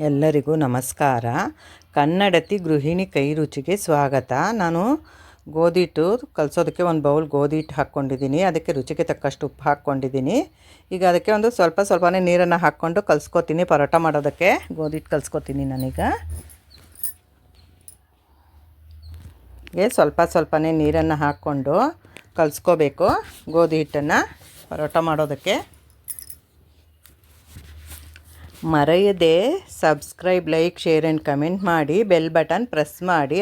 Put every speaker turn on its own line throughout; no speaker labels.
ಎಲ್ಲರಿಗೂ ನಮಸ್ಕಾರ. ಕನ್ನಡತಿ ಗೃಹಿಣಿ ಕೈ ರುಚಿಗೆ ಸ್ವಾಗತ. ನಾನು ಗೋಧಿ ಹಿಟ್ಟು ಕಲಸೋದಕ್ಕೆ ಒಂದು ಬೌಲ್ ಗೋಧಿ ಹಿಟ್ಟು ಹಾಕ್ಕೊಂಡಿದ್ದೀನಿ. ಅದಕ್ಕೆ ರುಚಿಗೆ ತಕ್ಕಷ್ಟು ಉಪ್ಪು ಹಾಕ್ಕೊಂಡಿದ್ದೀನಿ. ಈಗ ಅದಕ್ಕೆ ಒಂದು ಸ್ವಲ್ಪನೇ ನೀರನ್ನು ಹಾಕ್ಕೊಂಡು ಕಲಿಸ್ಕೊತೀನಿ. ಪರೋಟ ಮಾಡೋದಕ್ಕೆ ಗೋಧಿ ಹಿಟ್ಟು ಕಲಿಸ್ಕೊತೀನಿ ನಾನೀಗ. ಸ್ವಲ್ಪನೇ ನೀರನ್ನು ಹಾಕ್ಕೊಂಡು ಕಲಿಸ್ಕೋಬೇಕು ಗೋಧಿ ಹಿಟ್ಟನ್ನು ಪರೋಟ ಮಾಡೋದಕ್ಕೆ. ಮರೆಯದೆ subscribe, like, share and comment ಮಾಡಿ. ಬೆಲ್ ಬಟನ್ ಪ್ರೆಸ್ ಮಾಡಿ,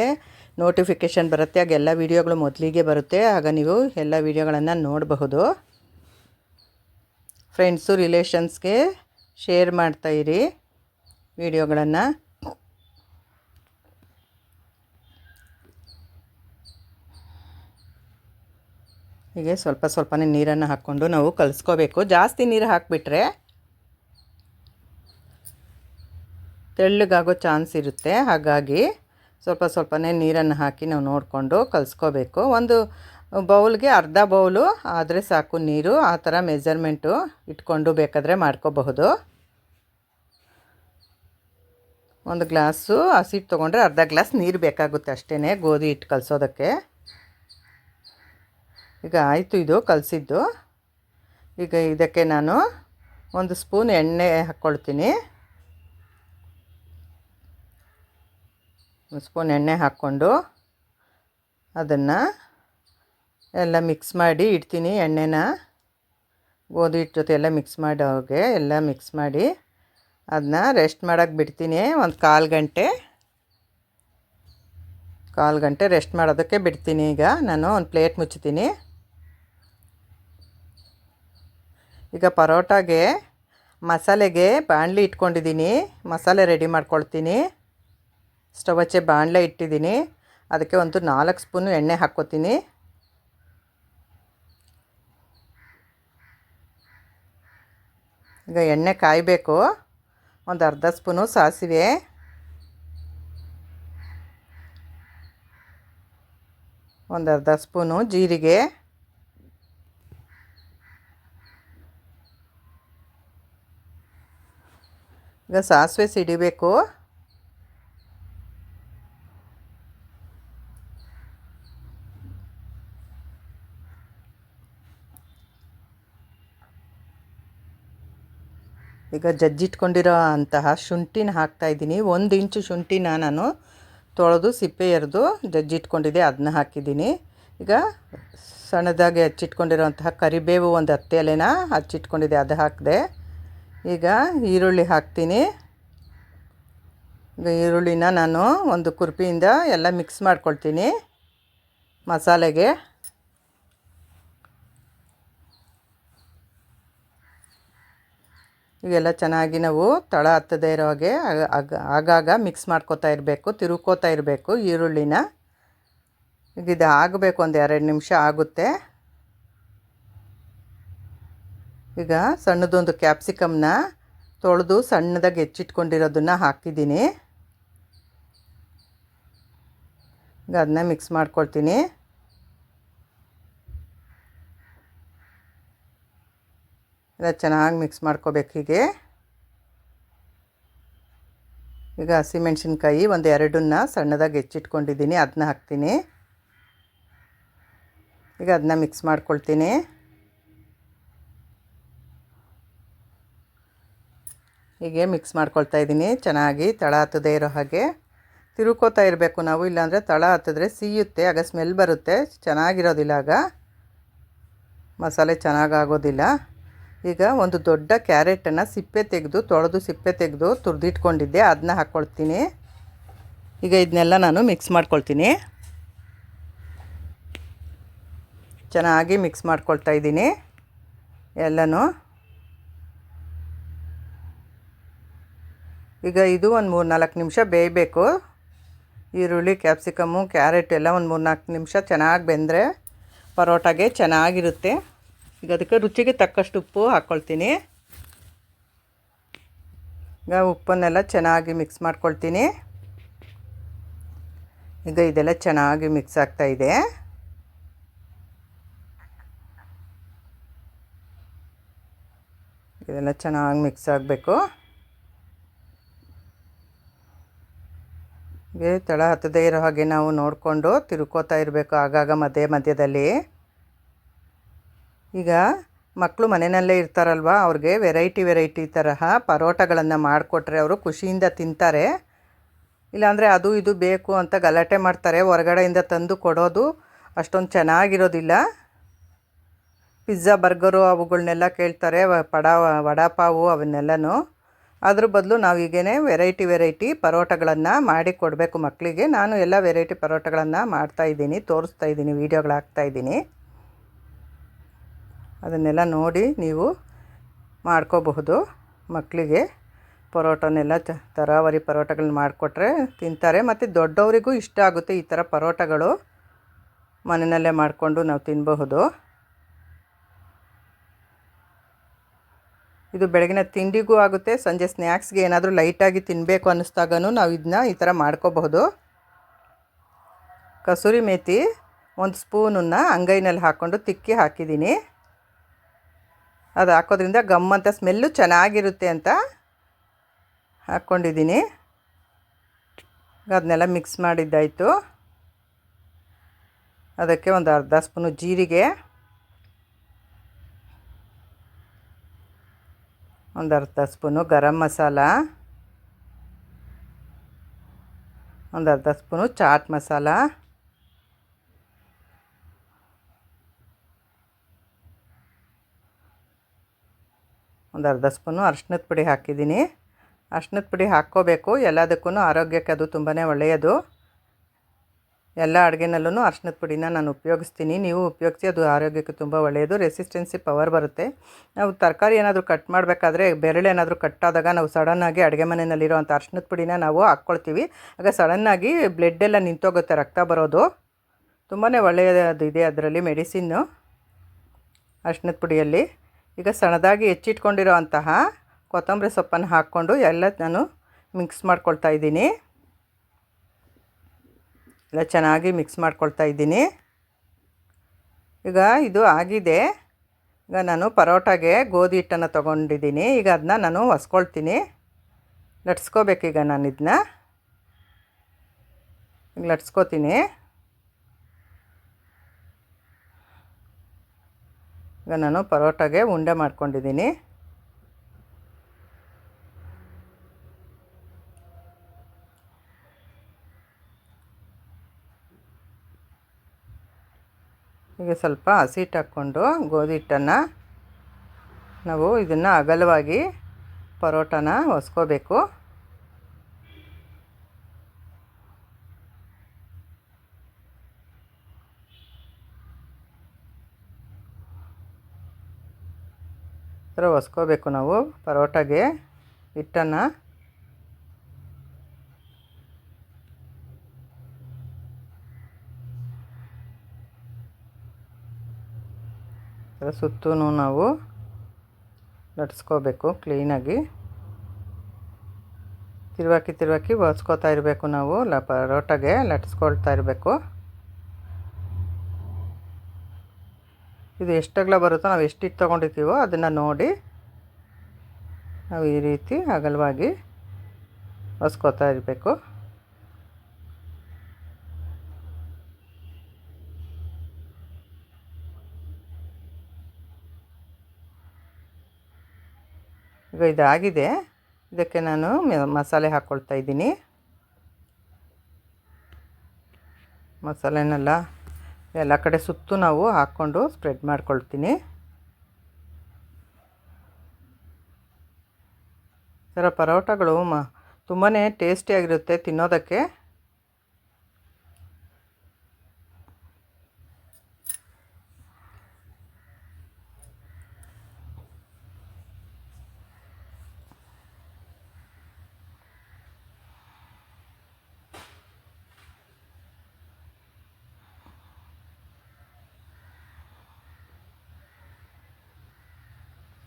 ನೋಟಿಫಿಕೇಷನ್ ಬರುತ್ತೆ. ಆಗ ಎಲ್ಲ ವೀಡಿಯೋಗಳು ಮೊದಲಿಗೆ ಬರುತ್ತೆ. ಆಗ ನೀವು ಎಲ್ಲ ವೀಡಿಯೋಗಳನ್ನು ನೋಡಬಹುದು. ಫ್ರೆಂಡ್ಸು, ರಿಲೇಷನ್ಸ್ಗೆ ಶೇರ್ ಮಾಡ್ತಾಯಿರಿ ವೀಡಿಯೋಗಳನ್ನು. ಹೀಗೆ ಸ್ವಲ್ಪನೇ ನೀರನ್ನು ಹಾಕ್ಕೊಂಡು ನಾವು ಕಲಿಸ್ಕೋಬೇಕು. ಜಾಸ್ತಿ ನೀರು ಹಾಕಿಬಿಟ್ರೆ ತೆಳ್ಳಗಾಗೋ ಚಾನ್ಸ್ ಇರುತ್ತೆ. ಹಾಗಾಗಿ ಸ್ವಲ್ಪನೇ ನೀರನ್ನು ಹಾಕಿ ನಾವು ನೋಡಿಕೊಂಡು ಕಲಿಸ್ಕೋಬೇಕು. ಒಂದು ಬೌಲ್ಗೆ ಅರ್ಧ ಬೌಲು ಆದರೆ ಸಾಕು ನೀರು. ಆ ಥರ ಮೆಜರ್ಮೆಂಟು ಇಟ್ಕೊಂಡು ಬೇಕಾದರೆ ಮಾಡ್ಕೋಬಹುದು. ಒಂದು ಗ್ಲಾಸು ಹಸಿಟ್ಟು ತೊಗೊಂಡ್ರೆ ಅರ್ಧ ಗ್ಲಾಸ್ ನೀರು ಬೇಕಾಗುತ್ತೆ ಅಷ್ಟೇ ಗೋಧಿ ಹಿಟ್ಟು ಕಲಿಸೋದಕ್ಕೆ. ಈಗ ಆಯಿತು ಇದು ಕಲಸಿದ್ದು. ಈಗ ಇದಕ್ಕೆ ನಾನು ಒಂದು ಸ್ಪೂನ್ ಎಣ್ಣೆ ಹಾಕ್ಕೊಳ್ತೀನಿ. ಒಂದು ಸ್ಪೂನ್ ಎಣ್ಣೆ ಹಾಕ್ಕೊಂಡು ಅದನ್ನು ಎಲ್ಲ ಮಿಕ್ಸ್ ಮಾಡಿ ಇಡ್ತೀನಿ. ಎಣ್ಣೆನ ಗೋಧಿ ಹಿಟ್ಟು ಜೊತೆ ಎಲ್ಲ ಮಿಕ್ಸ್ ಮಾಡೋಗೆ ಎಲ್ಲ ಮಿಕ್ಸ್ ಮಾಡಿ ಅದನ್ನ ರೆಸ್ಟ್ ಮಾಡೋಕ್ಕೆ ಬಿಡ್ತೀನಿ. ಒಂದು ಕಾಲು ಗಂಟೆ ರೆಸ್ಟ್ ಮಾಡೋದಕ್ಕೆ ಬಿಡ್ತೀನಿ. ಈಗ ನಾನು ಒಂದು ಪ್ಲೇಟ್ ಮುಚ್ತೀನಿ. ಈಗ ಪರೋಟಾಗೆ ಮಸಾಲೆಗೆ ಬಾಣಲಿ ಇಟ್ಕೊಂಡಿದ್ದೀನಿ. ಮಸಾಲೆ ರೆಡಿ ಮಾಡ್ಕೊಳ್ತೀನಿ. ಸ್ಟವ್ ಹಚ್ಚಿ ಬಾಣಲೆ ಇಟ್ಟಿದ್ದೀನಿ. ಅದಕ್ಕೆ ಒಂದು 4 ಸ್ಪೂನು ಎಣ್ಣೆ ಹಾಕ್ಕೋತೀನಿ. ಈಗ ಎಣ್ಣೆ ಕಾಯಬೇಕು. ಒಂದು ಅರ್ಧ ಸ್ಪೂನು ಸಾಸಿವೆ, ಒಂದು ಅರ್ಧ ಸ್ಪೂನು ಜೀರಿಗೆ, ಈಗ ಸಾಸಿವೆ ಸಿಡಿಬೇಕು. ಈಗ ಜಜ್ಜಿಟ್ಕೊಂಡಿರೋ ಅಂತಹ ಶುಂಠಿನ ಹಾಕ್ತಾಯಿದ್ದೀನಿ. 1 ಇಂಚು ಶುಂಠಿನ ನಾನು ತೊಳೆದು ಸಿಪ್ಪೆ ಎರೆದು ಜಜ್ಜಿಟ್ಕೊಂಡಿದ್ದೆ, ಅದನ್ನ ಹಾಕಿದ್ದೀನಿ. ಈಗ ಸಣ್ಣದಾಗಿ ಹಚ್ಚಿಟ್ಕೊಂಡಿರೋಂತಹ ಕರಿಬೇವು ಒಂದು 10 ಎಲೆನ ಹಚ್ಚಿಟ್ಕೊಂಡಿದ್ದೆ, ಅದು ಹಾಕಿದೆ. ಈಗ ಈರುಳ್ಳಿ ಹಾಕ್ತೀನಿ. ಈಗ ಈರುಳ್ಳಿನ ನಾನು ಒಂದು ಕುರ್ಪಿಯಿಂದ ಎಲ್ಲ ಮಿಕ್ಸ್ ಮಾಡ್ಕೊಳ್ತೀನಿ ಮಸಾಲೆಗೆ. ಈಗೆಲ್ಲ ಚೆನ್ನಾಗಿ ನಾವು ತಳ ಹತ್ತದೇ ಇರೋ ಹಾಗೆ ಆಗಾಗ ಮಿಕ್ಸ್ ಮಾಡ್ಕೋತಾ ಇರಬೇಕು, ತಿರುಗ್ಕೋತಾ ಇರಬೇಕು ಈರುಳ್ಳಿನ. ಈಗ ಇದು ಆಗಬೇಕು, ಒಂದು 2 ನಿಮಿಷ ಆಗುತ್ತೆ. ಈಗ ಸಣ್ಣದೊಂದು ಕ್ಯಾಪ್ಸಿಕಮ್ನ ತೊಳೆದು ಸಣ್ಣದಾಗಿ ಹೆಚ್ಚಿಟ್ಕೊಂಡಿರೋದನ್ನು ಹಾಕಿದ್ದೀನಿ. ಈಗ ಅದನ್ನ ಮಿಕ್ಸ್ ಮಾಡ್ಕೊಳ್ತೀನಿ. ಎಲ್ಲ ಚೆನ್ನಾಗಿ ಮಿಕ್ಸ್ ಮಾಡ್ಕೋಬೇಕು ಹೀಗೆ. ಈಗ ಹಸಿಮೆಣ್ಸಿನ್ಕಾಯಿ ಒಂದು 2 ಸಣ್ಣದಾಗಿ ಹೆಚ್ಚಿಟ್ಕೊಂಡಿದ್ದೀನಿ, ಅದನ್ನ ಹಾಕ್ತೀನಿ. ಈಗ ಅದನ್ನ ಮಿಕ್ಸ್ ಮಾಡ್ಕೊಳ್ತೀನಿ. ಹೀಗೆ ಮಿಕ್ಸ್ ಮಾಡ್ಕೊಳ್ತಾ ಇದ್ದೀನಿ ಚೆನ್ನಾಗಿ, ತಳ ಹತ್ತದೇ ಇರೋ ಹಾಗೆ ತಿರುಕೋತಾ ಇರಬೇಕು ನಾವು. ಇಲ್ಲಾಂದರೆ ತಳ ಹತ್ತಿದ್ರೆ ಸಿಯುತ್ತೆ, ಆಗ ಸ್ಮೆಲ್ ಬರುತ್ತೆ, ಚೆನ್ನಾಗಿರೋದಿಲ್ಲ, ಆಗ ಮಸಾಲೆ ಚೆನ್ನಾಗಾಗೋದಿಲ್ಲ. ಈಗ ಒಂದು ದೊಡ್ಡ ಕ್ಯಾರೆಟನ್ನು ತೊಳೆದು ಸಿಪ್ಪೆ ತೆಗೆದು ತುರಿದಿಟ್ಕೊಂಡಿದ್ದೆ, ಅದನ್ನ ಹಾಕ್ಕೊಳ್ತೀನಿ. ಈಗ ಇದನ್ನೆಲ್ಲ ನಾನು ಮಿಕ್ಸ್ ಮಾಡ್ಕೊಳ್ತೀನಿ. ಚೆನ್ನಾಗಿ ಮಿಕ್ಸ್ ಮಾಡ್ಕೊಳ್ತಾ ಇದ್ದೀನಿ ಎಲ್ಲನೂ. ಈಗ ಇದು ಒಂದು 3-4 ನಿಮಿಷ ಬೇಯಬೇಕು. ಈರುಳ್ಳಿ, ಕ್ಯಾಪ್ಸಿಕಮ್ಮು, ಕ್ಯಾರೆಟ್ ಎಲ್ಲ ಒಂದು 3-4 ನಿಮಿಷ ಚೆನ್ನಾಗಿ ಬೆಂದರೆ ಪರೋಟಾಗೆ ಚೆನ್ನಾಗಿರುತ್ತೆ. ಈಗ ಅದಕ್ಕೆ ರುಚಿಗೆ ತಕ್ಕಷ್ಟು ಉಪ್ಪು ಹಾಕ್ಕೊಳ್ತೀನಿ. ಈಗ ಉಪ್ಪನ್ನೆಲ್ಲ ಚೆನ್ನಾಗಿ ಮಿಕ್ಸ್ ಮಾಡ್ಕೊಳ್ತೀನಿ. ಈಗ ಇದೆಲ್ಲ ಚೆನ್ನಾಗಿ ಮಿಕ್ಸ್ ಆಗ್ತಾಯಿದೆ. ಇದೆಲ್ಲ ಚೆನ್ನಾಗಿ ಮಿಕ್ಸ್ ಆಗಬೇಕು. ಹೀಗೆ ತಳ ಹತ್ತದೇ ಇರೋ ಹಾಗೆ ನಾವು ನೋಡಿಕೊಂಡು ತಿರ್ಕೋತಾ ಇರಬೇಕು ಆಗಾಗ ಮಧ್ಯದಲ್ಲಿ. ಈಗ ಮಕ್ಕಳು ಮನೆಯಲ್ಲೇ ಇರ್ತಾರಲ್ವ, ಅವ್ರಿಗೆ ವೆರೈಟಿ ತರಹ ಪರೋಟಗಳನ್ನು ಮಾಡಿಕೊಟ್ರೆ ಅವರು ಖುಷಿಯಿಂದ ತಿಂತಾರೆ. ಇಲ್ಲಾಂದರೆ ಅದು ಇದು ಬೇಕು ಅಂತ ಗಲಾಟೆ ಮಾಡ್ತಾರೆ. ಹೊರಗಡೆಯಿಂದ ತಂದು ಕೊಡೋದು ಅಷ್ಟೊಂದು ಚೆನ್ನಾಗಿರೋದಿಲ್ಲ. ಪಿಜ್ಜಾ ಬರ್ಗರು ಅವುಗಳನ್ನೆಲ್ಲ ಕೇಳ್ತಾರೆ, ವಡಾಪಾವು ಅವನ್ನೆಲ್ಲನೂ. ಅದ್ರ ಬದಲು ನಾವು ಈಗೇನೆ ವೆರೈಟಿ ಪರೋಟಗಳನ್ನು ಮಾಡಿ ಕೊಡಬೇಕು ಮಕ್ಕಳಿಗೆ. ನಾನು ಎಲ್ಲ ವೆರೈಟಿ ಪರೋಟಗಳನ್ನು ಮಾಡ್ತಾಯಿದ್ದೀನಿ, ತೋರಿಸ್ತಾಯಿದ್ದೀನಿ, ವೀಡಿಯೋಗಳು ಹಾಕ್ತಾಯಿದ್ದೀನಿ. ಅದನ್ನೆಲ್ಲ ನೋಡಿ ನೀವು ಮಾಡ್ಕೋಬಹುದು. ಮಕ್ಕಳಿಗೆ ಪರೋಟನೆಲ್ಲ ತರಾವರಿ ಪರೋಟಗಳನ್ನ ಮಾಡಿಕೊಟ್ರೆ ತಿಂತಾರೆ. ಮತ್ತು ದೊಡ್ಡವರಿಗೂ ಇಷ್ಟ ಆಗುತ್ತೆ ಈ ಥರ ಪರೋಟಗಳು. ಮನೆಯಲ್ಲೇ ಮಾಡಿಕೊಂಡು ನಾವು ತಿನ್ನಬಹುದು. ಇದು ಬೆಳಗಿನ ತಿಂಡಿಗೂ ಆಗುತ್ತೆ, ಸಂಜೆ ಸ್ನ್ಯಾಕ್ಸ್ಗೆ ಏನಾದರೂ ಲೈಟಾಗಿ ತಿನ್ನಬೇಕು ಅನ್ನಿಸ್ದಾಗೂ ನಾವು ಇದನ್ನ ಈ ಥರ ಮಾಡ್ಕೋಬಹುದು. ಕಸೂರಿ ಮೇಥಿ 1 ಸ್ಪೂನನ್ನು ಅಂಗೈನಲ್ಲಿ ಹಾಕ್ಕೊಂಡು ತಿಕ್ಕಿ ಹಾಕಿದ್ದೀನಿ. ಅದು ಹಾಕೋದ್ರಿಂದ ಗಮ್ಮಂತ ಸ್ಮೆಲ್ಲು ಚೆನ್ನಾಗಿರುತ್ತೆ ಅಂತ ಹಾಕ್ಕೊಂಡಿದ್ದೀನಿ. ಅದನ್ನೆಲ್ಲ ಮಿಕ್ಸ್ ಮಾಡಿದ್ದಾಯಿತು. ಅದಕ್ಕೆ ಒಂದು ಅರ್ಧ ಸ್ಪೂನು ಜೀರಿಗೆ, ಒಂದು ಅರ್ಧ ಸ್ಪೂನು ಗರಂ ಮಸಾಲ, ಒಂದು ಅರ್ಧ ಸ್ಪೂನು ಚಾಟ್ ಮಸಾಲ, ಒಂದು ಅರ್ಧ ಸ್ಪೂನು ಅರಿಶಿನದ ಪುಡಿ ಹಾಕಿದ್ದೀನಿ. ಅರಿಶಿನದ ಪುಡಿ ಹಾಕ್ಕೋಬೇಕು ಎಲ್ಲದಕ್ಕೂ, ಆರೋಗ್ಯಕ್ಕೆ ಅದು ತುಂಬಾ ಒಳ್ಳೆಯದು. ಎಲ್ಲ ಅಡುಗೆನಲ್ಲೂ ಅರಿಶಿನದ ಪುಡಿನ ನಾನು ಉಪಯೋಗಿಸ್ತೀನಿ. ನೀವು ಉಪಯೋಗಿಸಿ, ಅದು ಆರೋಗ್ಯಕ್ಕೆ ತುಂಬ ಒಳ್ಳೆಯದು. ರೆಸಿಸ್ಟೆನ್ಸಿ ಪವರ್ ಬರುತ್ತೆ. ನಾವು ತರಕಾರಿ ಏನಾದರೂ ಕಟ್ ಮಾಡಬೇಕಾದ್ರೆ ಬೆರಳೇನಾದರೂ ಕಟ್ಟಾದಾಗ ನಾವು ಸಡನ್ನಾಗಿ ಅಡುಗೆ ಮನೆಯಲ್ಲಿರೋವಂಥ ಅರಿಶಿನದ ಪುಡಿನ ನಾವು ಹಾಕ್ಕೊಳ್ತೀವಿ. ಆಗ ಸಡನ್ನಾಗಿ ಬ್ಲಡ್ಡೆಲ್ಲ ನಿಂತೋಗುತ್ತೆ, ರಕ್ತ ಬರೋದು. ತುಂಬಾ ಒಳ್ಳೆಯದು ಇದೆ ಅದರಲ್ಲಿ ಮೆಡಿಸಿನ್ನು, ಅರಿಶಿನದ ಪುಡಿಯಲ್ಲಿ. ಈಗ ಸಣ್ಣದಾಗಿ ಹೆಚ್ಚಿಟ್ಕೊಂಡಿರೋ ಅಂತಹ ಕೊತ್ತಂಬರಿ ಸೊಪ್ಪನ್ನು ಹಾಕ್ಕೊಂಡು ಎಲ್ಲ ನಾನು ಮಿಕ್ಸ್ ಮಾಡ್ಕೊಳ್ತಾ ಇದ್ದೀನಿ. ಎಲ್ಲ ಚೆನ್ನಾಗಿ ಮಿಕ್ಸ್ ಮಾಡ್ಕೊಳ್ತಾ ಇದ್ದೀನಿ. ಈಗ ಇದು ಆಗಿದೆ. ಈಗ ನಾನು ಪರೋಟಾಗೆ ಗೋಧಿ ಹಿಟ್ಟನ್ನು ತೊಗೊಂಡಿದ್ದೀನಿ. ಈಗ ಅದನ್ನ ನಾನು ಹೊಸ್ಕೊಳ್ತೀನಿ, ಲಟ್ಸ್ಕೋಬೇಕೀಗ ನಾನು ಇದನ್ನ. ಈಗ ಲಟ್ಸ್ಕೋತೀನಿ. ಈಗ ನಾನು ಪರೋಟಾಗೆ ಉಂಡೆ ಮಾಡ್ಕೊಂಡಿದ್ದೀನಿ. ಈಗ ಸ್ವಲ್ಪ ಹಸಿ ಹಿಟ್ಟು ಹಾಕ್ಕೊಂಡು ಗೋಧಿ ಹಿಟ್ಟನ್ನು ನಾವು ಇದನ್ನು ಅಗಲವಾಗಿ ಪರೋಟಾನ ಹೊಸ್ಕೋಬೇಕು. ಈ ಥರ ಹೊಸ್ಕೋಬೇಕು ನಾವು ಪರೋಟಾಗೆ ಹಿಟ್ಟನ್ನು. ಸುತ್ತೂ ನಾವು ಲಟ್ಸ್ಕೋಬೇಕು ಕ್ಲೀನಾಗಿ. ತಿರುವಾಕಿ ಹೊಸ್ಕೋತಾ ಇರಬೇಕು ನಾವು. ಪರೋಟಾಗೆ ಲಟ್ಸ್ಕೊಳ್ತಾ ಇರಬೇಕು. ಇದು ಎಷ್ಟು ಅಗಲ ಬರುತ್ತೋ, ನಾವು ಎಷ್ಟು ಹಿಟ್ಟು ತೊಗೊಂಡಿರ್ತೀವೋ ಅದನ್ನು ನೋಡಿ ನಾವು ಈ ರೀತಿ ಅಗಲವಾಗಿ ಹೊಸ್ಕೋತಾ ಇರಬೇಕು. ಈಗ ಇದಾಗಿದೆ. ಇದಕ್ಕೆ ನಾನು ಮಸಾಲೆ ಹಾಕ್ಕೊಳ್ತಾ ಇದ್ದೀನಿ. ಮಸಾಲೆನೆಲ್ಲ ಎಲ್ಲ ಕಡೆ ಸುತ್ತು ನಾವು ಹಾಕ್ಕೊಂಡು ಸ್ಪ್ರೆಡ್ ಮಾಡ್ಕೊಳ್ತೀನಿ. ಈ ಥರ ಪರೋಟಗಳು ತುಂಬಾ ಟೇಸ್ಟಿಯಾಗಿರುತ್ತೆ ತಿನ್ನೋದಕ್ಕೆ.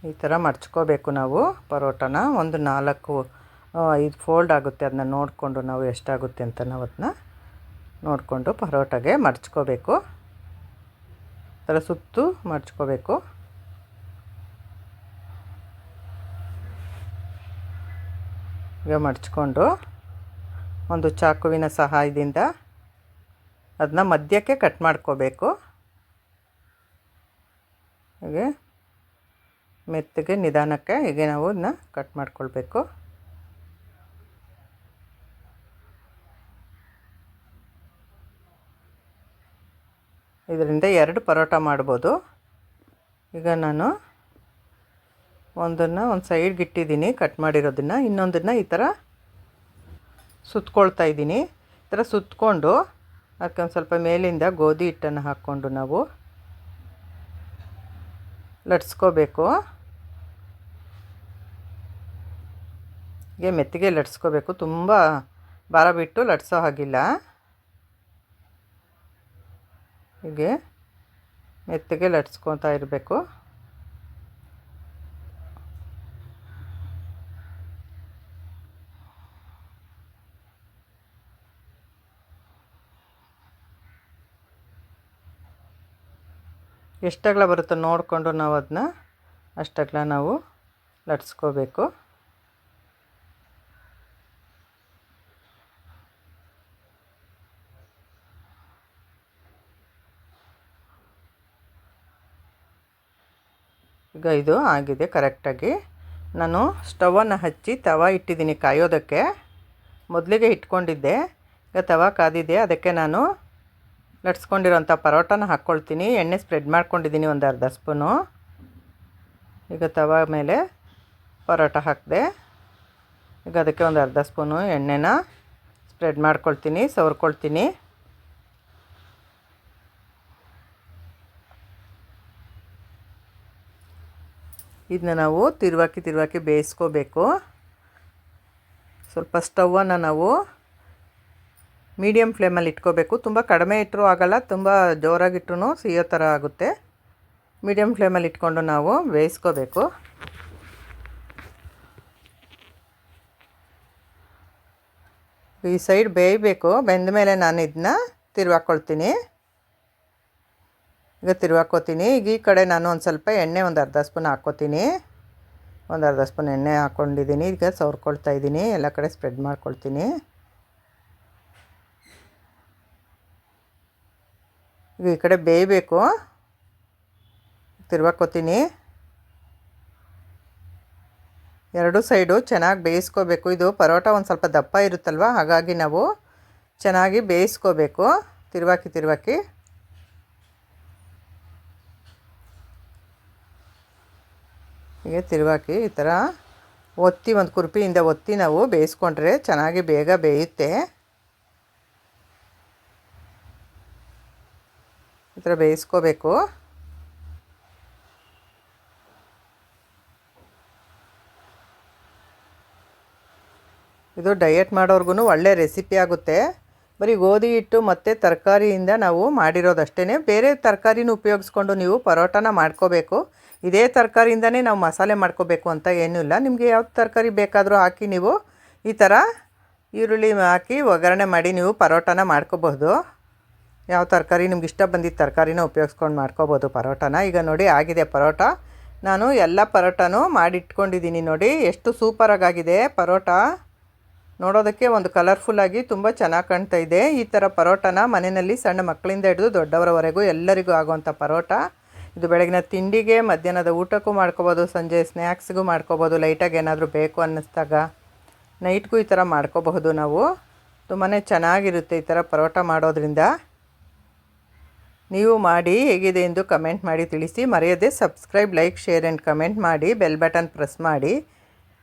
ಈ ಥರ ಮಡ್ಚ್ಕೋಬೇಕು ನಾವು ಪರೋಟನ. ಒಂದು 4-5 ಫೋಲ್ಡ್ ಆಗುತ್ತೆ. ಅದನ್ನ ನೋಡಿಕೊಂಡು ನಾವು ಎಷ್ಟಾಗುತ್ತೆ ಅಂತ ನಾವು ಅದನ್ನ ನೋಡಿಕೊಂಡು ಪರೋಟಗೆ ಮಡ್ಚ್ಕೋಬೇಕು. ಈ ಥರ ಸುತ್ತು ಮಡ್ಚ್ಕೋಬೇಕು. ಈಗ ಮಡ್ಚ್ಕೊಂಡು ಒಂದು ಚಾಕುವಿನ ಸಹಾಯದಿಂದ ಅದನ್ನ ಮಧ್ಯಕ್ಕೆ ಕಟ್ ಮಾಡ್ಕೋಬೇಕು. ಹೀಗೆ ಮೆತ್ತಗೆ ನಿಧಾನಕ್ಕೆ ಹೀಗೆ ನಾವು ಅದನ್ನ ಕಟ್ ಮಾಡ್ಕೊಳ್ಬೇಕು. ಇದರಿಂದ 2 ಪರೋಟ ಮಾಡ್ಬೋದು. ಈಗ ನಾನು ಒಂದನ್ನು ಒಂದು ಸೈಡ್ಗೆ ಇಟ್ಟಿದ್ದೀನಿ ಕಟ್ ಮಾಡಿರೋದನ್ನು, ಇನ್ನೊಂದನ್ನು ಈ ಥರ ಸುತ್ಕೊಳ್ತಾ ಇದ್ದೀನಿ. ಈ ಥರ ಸುತ್ತಕೊಂಡು ಅದಕ್ಕೆ ಒಂದು ಸ್ವಲ್ಪ ಮೇಲಿಂದ ಗೋಧಿ ಹಿಟ್ಟನ್ನು ಹಾಕ್ಕೊಂಡು ನಾವು ಲಟ್ಸ್ಕೋಬೇಕು. ಹೀಗೆ ಮೆತ್ತಗೆ ಲಟ್ಸ್ಕೋಬೇಕು, ತುಂಬ ಭಾರ ಬಿಟ್ಟು ಲಟ್ಸೋ ಹಾಗಿಲ್ಲ. ಹೀಗೆ ಮೆತ್ತಗೆ ಲಟ್ಸ್ಕೊತಾ ಇರಬೇಕು. ಎಷ್ಟು ಅಗಲ ಬರುತ್ತೋ ನೋಡಿಕೊಂಡು ನಾವು ಅದನ್ನ ಅಷ್ಟಗಲ ನಾವು ಲಟ್ಸ್ಕೋಬೇಕು. ಈಗ ಇದು ಆಗಿದೆ ಕರೆಕ್ಟಾಗಿ. ನಾನು ಸ್ಟವನ್ನು ಹಚ್ಚಿ ತವ ಇಟ್ಟಿದ್ದೀನಿ ಕಾಯೋದಕ್ಕೆ. ಮೊದಲಿಗೆ ಇಟ್ಕೊಂಡಿದ್ದೆ, ಈಗ ತವ ಕಾದಿದೆ. ಅದಕ್ಕೆ ನಾನು ಲಟ್ಸ್ಕೊಂಡಿರೋಂಥ ಪರೋಟನ ಹಾಕ್ಕೊಳ್ತೀನಿ. ಎಣ್ಣೆ ಸ್ಪ್ರೆಡ್ ಮಾಡ್ಕೊಂಡಿದ್ದೀನಿ ಒಂದು ಅರ್ಧ ಸ್ಪೂನು. ಈಗ ತವ ಮೇಲೆ ಪರೋಟ ಹಾಕಿದೆ. ಈಗ ಅದಕ್ಕೆ ಒಂದು ಅರ್ಧ ಸ್ಪೂನು ಎಣ್ಣೆನ ಸ್ಪ್ರೆಡ್ ಮಾಡ್ಕೊಳ್ತೀನಿ, ಸವರ್ಕೊಳ್ತೀನಿ. ಇದನ್ನ ನಾವು ತಿರುವಾಕಿ ಬೇಯಿಸ್ಕೋಬೇಕು. ಸ್ವಲ್ಪ ಸ್ಟವನ್ನು ನಾವು ಮೀಡಿಯಮ್ ಫ್ಲೇಮಲ್ಲಿ ಇಟ್ಕೋಬೇಕು. ತುಂಬ ಕಡಿಮೆ ಇಟ್ಟರೂ ಆಗೋಲ್ಲ, ತುಂಬ ಜೋರಾಗಿಟ್ರೂ ಸಿಯೋ ಥರ ಆಗುತ್ತೆ. ಮೀಡಿಯಮ್ ಫ್ಲೇಮಲ್ಲಿ ಇಟ್ಕೊಂಡು ನಾವು ಬೇಯಿಸ್ಕೋಬೇಕು. ಈ ಸೈಡ್ ಬೇಯಬೇಕು. ಬೆಂದ ಮೇಲೆ ನಾನು ಇದನ್ನ ತಿರುವಾಕೊಳ್ತೀನಿ. ಈಗ ತಿರುವಾಕೋತೀನಿ. ಈಗ ಈ ಕಡೆ ನಾನು ಒಂದು ಸ್ವಲ್ಪ ಎಣ್ಣೆ ಒಂದು ಅರ್ಧ ಸ್ಪೂನ್ ಹಾಕ್ಕೋತೀನಿ. ಒಂದು ಅರ್ಧ ಸ್ಪೂನ್ ಎಣ್ಣೆ ಹಾಕ್ಕೊಂಡಿದ್ದೀನಿ. ಈಗ ಸವರ್ಕೊಳ್ತಾ ಇದ್ದೀನಿ, ಎಲ್ಲ ಕಡೆ ಸ್ಪ್ರೆಡ್ ಮಾಡ್ಕೊಳ್ತೀನಿ. ಈಗ ಈ ಕಡೆ ಬೇಯಬೇಕು. ತಿರುವಾಕೋತೀನಿ. ಎರಡೂ ಸೈಡು ಚೆನ್ನಾಗಿ ಬೇಯಿಸ್ಕೋಬೇಕು. ಇದು ಪರೋಟ ಒಂದು ಸ್ವಲ್ಪ ದಪ್ಪ ಇರುತ್ತಲ್ವ, ಹಾಗಾಗಿ ನಾವು ಚೆನ್ನಾಗಿ ಬೇಯಿಸ್ಕೋಬೇಕು ತಿರುವಾಕಿ. ಹೀಗೆ ತಿರುವಾಕಿ ಈ ಥರ ಒತ್ತಿ, ಒಂದು ಕುರ್ಪಿಯಿಂದ ಒತ್ತಿ ನಾವು ಬೇಯಿಸ್ಕೊಂಡ್ರೆ ಚೆನ್ನಾಗಿ ಬೇಗ ಬೇಯುತ್ತೆ. ಈ ಥರ ಬೇಯಿಸ್ಕೋಬೇಕು. ಇದು ಡಯಟ್ ಮಾಡೋರ್ಗು ಒಳ್ಳೆ ರೆಸಿಪಿ ಆಗುತ್ತೆ. ಬರೀ ಗೋಧಿ ಹಿಟ್ಟು ಮತ್ತು ತರಕಾರಿಯಿಂದ ನಾವು ಮಾಡಿರೋದಷ್ಟೇ. ಬೇರೆ ತರಕಾರಿನೂ ಉಪಯೋಗಿಸ್ಕೊಂಡು ನೀವು ಪರೋಟನ ಮಾಡ್ಕೋಬೇಕು. ಇದೇ ತರಕಾರಿಯಿಂದನೇ ನಾವು ಮಸಾಲೆ ಮಾಡ್ಕೋಬೇಕು ಅಂತ ಏನೂ ಇಲ್ಲ. ನಿಮಗೆ ಯಾವ ತರಕಾರಿ ಬೇಕಾದರೂ ಹಾಕಿ ನೀವು ಈ ಥರ ಈರುಳ್ಳಿ ಹಾಕಿ ಒಗ್ಗರಣೆ ಮಾಡಿ ನೀವು ಪರೋಟನ ಮಾಡ್ಕೋಬಹುದು. ಯಾವ ತರಕಾರಿ ನಿಮ್ಗೆ ಇಷ್ಟ ಬಂದಿದ್ದ ತರಕಾರಿನ ಉಪಯೋಗಿಸ್ಕೊಂಡು ಮಾಡ್ಕೋಬೋದು ಪರೋಟನ. ಈಗ ನೋಡಿ ಆಗಿದೆ ಪರೋಟ. ನಾನು ಎಲ್ಲ ಪರೋಟನೂ ಮಾಡಿಟ್ಕೊಂಡಿದ್ದೀನಿ. ನೋಡಿ ಎಷ್ಟು ಸೂಪರಾಗಿದೆ ಪರೋಟ. ನೋಡೋದಕ್ಕೆ ಒಂದು ಕಲರ್ಫುಲ್ಲಾಗಿ ತುಂಬ ಚೆನ್ನಾಗಿ ಕಾಣ್ತಾ ಇದೆ. ಈ ಥರ ಪರೋಟನ ಮನೆಯಲ್ಲಿ ಸಣ್ಣ ಮಕ್ಕಳಿಂದ ಹಿಡಿದು ದೊಡ್ಡವರವರೆಗೂ ಎಲ್ಲರಿಗೂ ಆಗುವಂಥ ಪರೋಟ. ಇದು ಬೆಳಗಿನ ತಿಂಡಿಗೆ, ಮಧ್ಯಾಹ್ನದ ಊಟಕ್ಕೂ ಮಾಡ್ಕೋಬೋದು, ಸಂಜೆ ಸ್ನ್ಯಾಕ್ಸ್ಗೂ ಮಾಡ್ಕೋಬೋದು. ಲೈಟಾಗಿ ಏನಾದರೂ ಬೇಕು ಅನ್ನಿಸ್ದಾಗ ನೈಟ್ಗೂ ಈ ಥರ ಮಾಡ್ಕೋಬಹುದು ನಾವು. ತುಂಬಾ ಚೆನ್ನಾಗಿರುತ್ತೆ ಈ ಥರ ಪರೋಟ ಮಾಡೋದ್ರಿಂದ. ನೀವು ಮಾಡಿ ಹೇಗಿದೆ ಎಂದು ಕಮೆಂಟ್ ಮಾಡಿ ತಿಳಿಸಿ. ಮರೆಯದೆ subscribe, like, share and comment ಮಾಡಿ. ಬೆಲ್ ಬಟನ್ ಪ್ರೆಸ್ ಮಾಡಿ.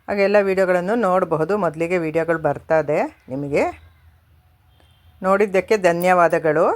ಹಾಗೆಲ್ಲ ವೀಡಿಯೋಗಳನ್ನು ನೋಡಬಹುದು. ಮೊದಲಿಗೆ ವೀಡಿಯೋಗಳು ಬರ್ತದೆ ನಿಮಗೆ. ನೋಡಿದ್ದಕ್ಕೆ ಧನ್ಯವಾದಗಳು.